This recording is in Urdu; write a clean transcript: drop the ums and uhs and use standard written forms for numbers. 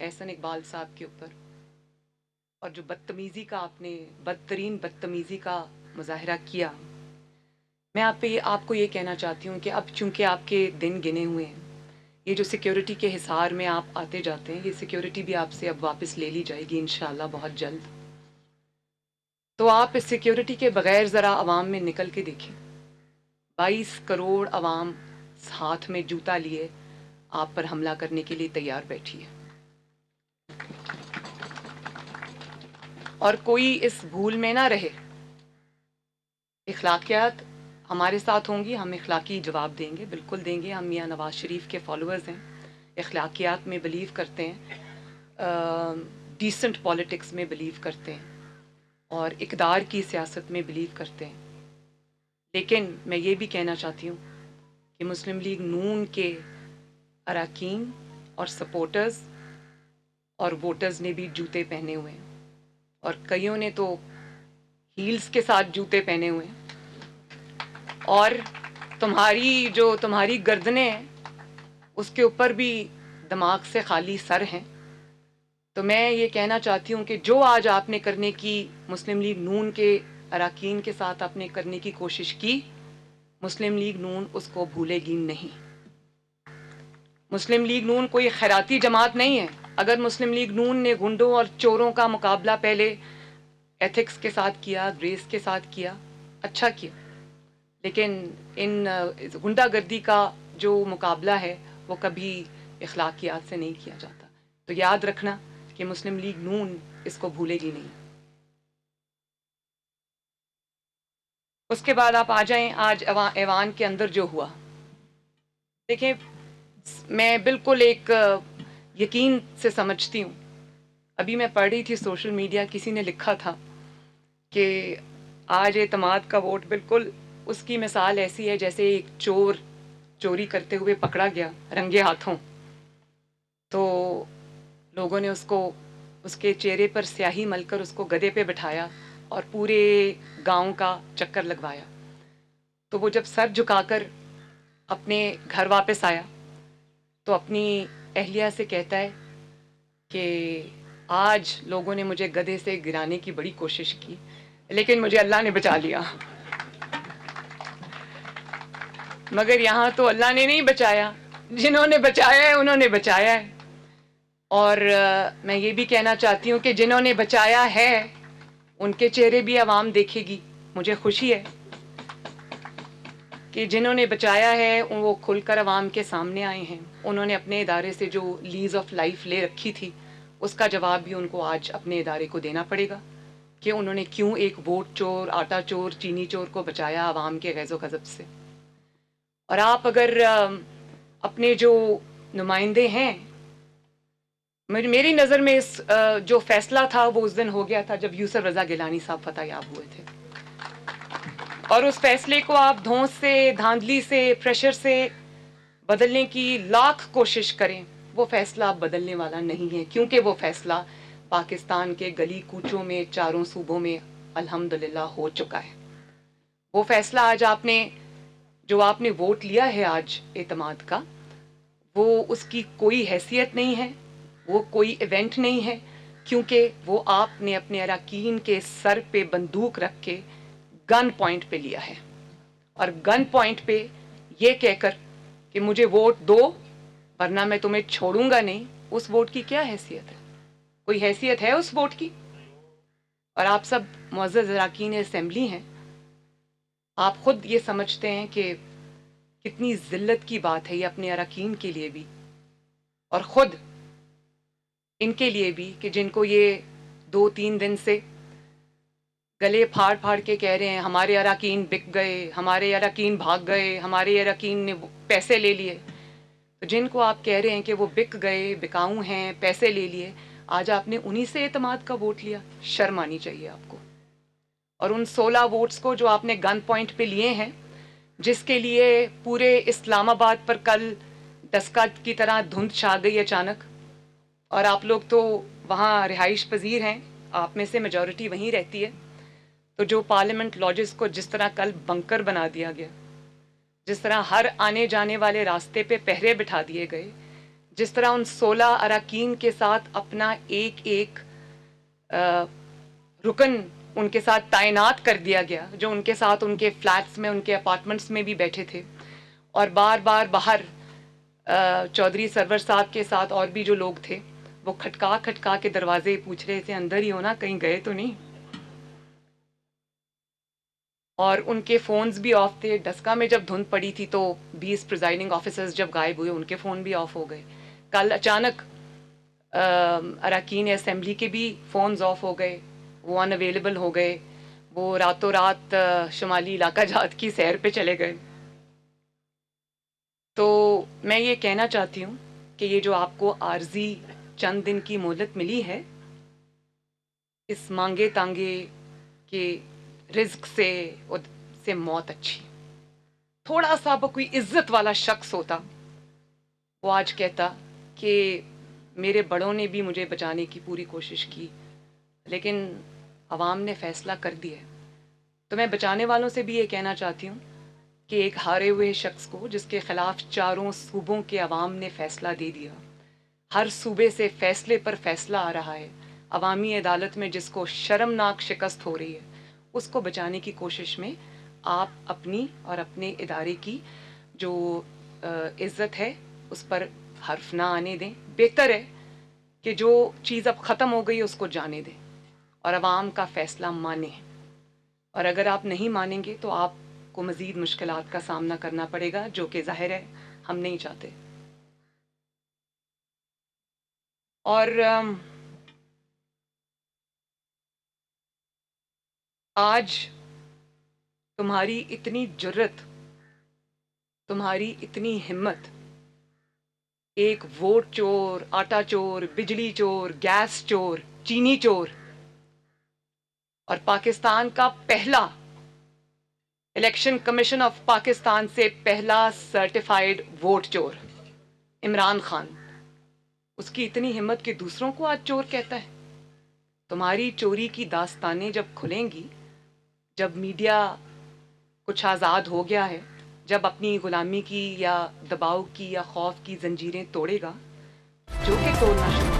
احسن اقبال صاحب کے اوپر، اور جو بدتمیزی کا آپ نے بدترین بدتمیزی کا مظاہرہ کیا، میں آپ کو یہ کہنا چاہتی ہوں کہ اب چونکہ آپ کے دن گنے ہوئے ہیں، یہ جو سیکیورٹی کے حصار میں آپ آتے جاتے ہیں، یہ سیکیورٹی بھی آپ سے اب واپس لے لی جائے گی انشاءاللہ بہت جلد. تو آپ اس سیکیورٹی کے بغیر ذرا عوام میں نکل کے دیکھیں. 22 کروڑ عوام ہاتھ میں جوتا لیے آپ پر حملہ کرنے کے لیے تیار بیٹھی ہے، اور کوئی اس بھول میں نہ رہے. اخلاقیات ہمارے ساتھ ہوں گی، ہم اخلاقی جواب دیں گے، بالکل دیں گے. ہم میاں نواز شریف کے فالوورز ہیں، اخلاقیات میں بلیو کرتے ہیں، ڈیسنٹ پالیٹکس میں بلیو کرتے ہیں، اور اقدار کی سیاست میں بلیو کرتے ہیں. لیکن میں یہ بھی کہنا چاہتی ہوں کہ مسلم لیگ نون کے اراکین اور سپورٹرز اور ووٹرز نے بھی جوتے پہنے ہوئے ہیں، اور کئیوں نے تو ہیلز کے ساتھ جوتے پہنے ہوئے ہیں، اور تمہاری گردنیں ہیں اس کے اوپر بھی دماغ سے خالی سر ہیں. تو میں یہ کہنا چاہتی ہوں کہ جو آج آپ نے کرنے کی مسلم لیگ نون کے اراکین کے ساتھ آپ نے کرنے کی کوشش کی، مسلم لیگ نون اس کو بھولے گی نہیں. مسلم لیگ نون کوئی خیراتی جماعت نہیں ہے. اگر مسلم لیگ نون نے گنڈوں اور چوروں کا مقابلہ پہلے ایتھکس کے ساتھ کیا، گریس کے ساتھ کیا، اچھا کیا، لیکن ان گنڈا گردی کا جو مقابلہ ہے وہ کبھی اخلاقیات سے نہیں کیا جاتا. تو یاد رکھنا کہ مسلم لیگ نون اس کو بھولے گی نہیں. اس کے بعد آپ آ جائیں آج ایوان کے اندر جو ہوا. دیکھیں، میں بالکل ایک یقین سے سمجھتی ہوں. ابھی میں پڑھ رہی تھی سوشل میڈیا، کسی نے لکھا تھا کہ آج اعتماد کا ووٹ بالکل اس کی مثال ایسی ہے جیسے ایک چور چوری کرتے ہوئے پکڑا گیا رنگے ہاتھوں، تو لوگوں نے اس کے چہرے پر سیاہی مل کر اس کو گدھے پہ بٹھایا اور پورے گاؤں کا چکر لگوایا. تو وہ جب سر جھکا کر اپنے گھر واپس آیا تو اپنی اہلیہ سے کہتا ہے کہ آج لوگوں نے مجھے گدھے سے گرانے کی بڑی کوشش کی لیکن مجھے اللہ نے بچا لیا. مگر یہاں تو اللہ نے نہیں بچایا، جنہوں نے بچایا ہے انہوں نے بچایا ہے. اور میں یہ بھی کہنا چاہتی ہوں کہ جنہوں نے بچایا ہے ان کے چہرے بھی عوام دیکھے گی. مجھے خوشی ہے کہ جنہوں نے بچایا ہے وہ کھل کر عوام کے سامنے آئے ہیں. انہوں نے اپنے ادارے سے جو لیز آف لائف لے رکھی تھی اس کا جواب بھی ان کو آج اپنے ادارے کو دینا پڑے گا کہ انہوں نے کیوں ایک ووٹ چور، آٹا چور، چینی چور کو بچایا عوام کے غیظ و غضب سے. اور آپ اگر اپنے جو نمائندے ہیں، میری نظر میں اس جو فیصلہ تھا وہ اس دن ہو گیا تھا جب یوسف رضا گیلانی صاحب فتح یاب ہوئے تھے، اور اس فیصلے کو آپ دھونس سے، دھاندلی سے، پریشر سے بدلنے کی لاکھ کوشش کریں، وہ فیصلہ اب بدلنے والا نہیں ہے، کیونکہ وہ فیصلہ پاکستان کے گلی کوچوں میں چاروں صوبوں میں الحمدللہ ہو چکا ہے. وہ فیصلہ آج آپ نے ووٹ لیا ہے آج اعتماد کا، وہ اس کی کوئی حیثیت نہیں ہے، وہ کوئی ایونٹ نہیں ہے، کیونکہ وہ آپ نے اپنے اراکین کے سر پہ بندوق رکھ کے گن پوائنٹ پہ لیا ہے. اور گن پوائنٹ پہ یہ کہہ کر کہ مجھے ووٹ دو ورنہ میں تمہیں چھوڑوں گا نہیں، اس ووٹ کی کیا حیثیت ہے؟ کوئی حیثیت ہے اس ووٹ کی؟ اور آپ سب معزز اراکین اسمبلی ہیں، آپ خود یہ سمجھتے ہیں کہ کتنی ذلت کی بات ہے یہ اپنے اراکین کے لیے بھی اور خود ان کے لیے بھی کہ جن کو یہ 2-3 دن سے گلے پھاڑ پھاڑ کے کہہ رہے ہیں ہمارے اراکین بک گئے، ہمارے اراکین بھاگ گئے، ہمارے اراکین نے پیسے لے لیے. تو جن کو آپ کہہ رہے ہیں کہ وہ بک گئے، بکاؤ ہیں، پیسے لے لیے، آج آپ نے انہی سے اعتماد کا ووٹ لیا. شرم آنی چاہیے آپ کو. اور ان 16 ووٹس کو جو آپ نے گن پوائنٹ پہ لیے ہیں، جس کے لیے پورے اسلام آباد پر کل ڈسکا کی طرح دھند چھا گئی اچانک، اور آپ لوگ تو وہاں رہائش پذیر ہیں، آپ میں سے میجورٹی وہیں رہتی ہے، تو جو پارلیمنٹ لاجز کو جس طرح کل بنکر بنا دیا گیا، جس طرح ہر آنے جانے والے راستے پہ پہرے بٹھا دیے گئے، جس طرح ان 16 اراکین کے ساتھ اپنا ایک ایک رکن ان کے ساتھ تعینات کر دیا گیا، جو ان کے ساتھ ان کے فلیٹس میں، ان کے اپارٹمنٹس میں بھی بیٹھے تھے، اور بار بار باہر چودھری سرور صاحب کے ساتھ اور بھی جو لوگ تھے وہ کھٹکا کھٹکا کے دروازے پوچھ رہے تھے اندر ہی ہونا، کہیں گئے تو نہیں. اور ان کے فونز بھی آف تھے. ڈسکا میں جب دھند پڑی تھی تو 20 پریزائڈنگ آفیسرز جب غائب ہوئے ان کے فون بھی آف ہو گئے. کل اچانک اراکین اسمبلی کے بھی فونز آف ہو گئے، وہ ان اویلیبل ہو گئے، وہ راتوں رات شمالی علاقہ جات کی سیر پہ چلے گئے. تو میں یہ کہنا چاہتی ہوں کہ یہ جو آپ کو عارضی چند دن کی مہلت ملی ہے، اس مانگے تانگے کے رزق سے موت اچھی. تھوڑا سا کوئی عزت والا شخص ہوتا وہ آج کہتا کہ میرے بڑوں نے بھی مجھے بچانے کی پوری کوشش کی، لیکن عوام نے فیصلہ کر دیا. تو میں بچانے والوں سے بھی یہ کہنا چاہتی ہوں کہ ایک ہارے ہوئے شخص کو جس کے خلاف چاروں صوبوں کے عوام نے فیصلہ دے دیا، ہر صوبے سے فیصلے پر فیصلہ آ رہا ہے، عوامی عدالت میں جس کو شرمناک شکست ہو رہی ہے، اس کو بچانے کی کوشش میں آپ اپنی اور اپنے ادارے کی جو عزت ہے اس پر حرف نہ آنے دیں. بہتر ہے کہ جو چیز اب ختم ہو گئی اس کو جانے دیں اور عوام کا فیصلہ مانیں. اور اگر آپ نہیں مانیں گے تو آپ کو مزید مشکلات کا سامنا کرنا پڑے گا، جو کہ ظاہر ہے ہم نہیں چاہتے. اور آج تمہاری اتنی جرت، تمہاری اتنی ہمت، ایک ووٹ چور، آٹا چور، بجلی چور، گیس چور، چینی چور، اور پاکستان کا پہلا الیکشن کمیشن آف پاکستان سے پہلا سرٹیفائیڈ ووٹ چور عمران خان، اس کی اتنی ہمت کہ دوسروں کو آج چور کہتا ہے. تمہاری چوری کی داستانیں جب کھلیں گی، جب میڈیا کچھ آزاد ہو گیا ہے، جب اپنی غلامی کی یا دباؤ کی یا خوف کی زنجیریں توڑے گا، جو کہ توڑنا شروع